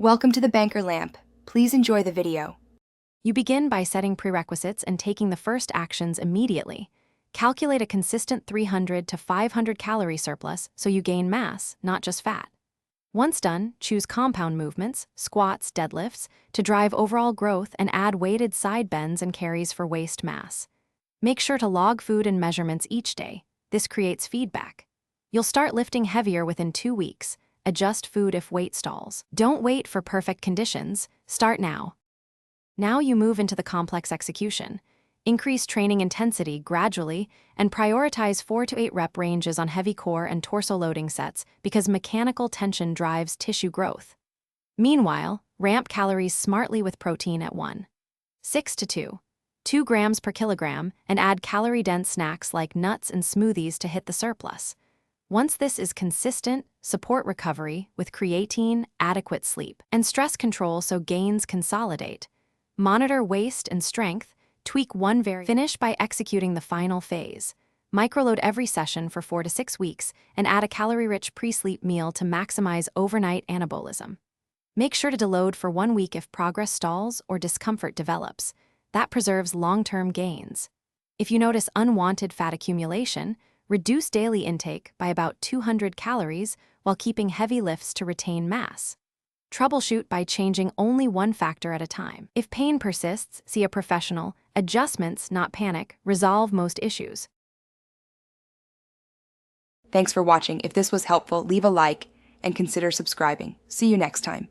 Welcome to the Banker Lamp. Please enjoy the video. You begin by setting prerequisites and taking the first actions immediately. Calculate a consistent 300 to 500 calorie surplus so you gain mass, not just fat. Once done, choose compound movements, squats, deadlifts, to drive overall growth and add weighted side bends and carries for waist mass. Make sure to log food and measurements each day. This creates feedback. You'll start lifting heavier within 2 weeks. Adjust food if weight stalls. Don't wait for perfect conditions. Start now. Now you move into the complex execution. Increase training intensity gradually and prioritize 4 to 8 rep ranges on heavy core and torso loading sets because mechanical tension drives tissue growth. Meanwhile, ramp calories smartly with protein at 1.6 to 2 grams per kilogram and add calorie-dense snacks like nuts and smoothies to hit the surplus. Once this is consistent, support recovery with creatine, adequate sleep, and stress control so gains consolidate. Monitor waist and strength, tweak one variable. Finish by executing the final phase. Microload every session for 4 to 6 weeks and add a calorie-rich pre-sleep meal to maximize overnight anabolism. Make sure to deload for 1 week if progress stalls or discomfort develops. That preserves long-term gains. If you notice unwanted fat accumulation, reduce daily intake by about 200 calories while keeping heavy lifts to retain mass. Troubleshoot by changing only one factor at a time. If pain persists, see a professional. Adjustments, not panic, resolve most issues. Thanks for watching. If this was helpful, leave a like and consider subscribing. See you next time.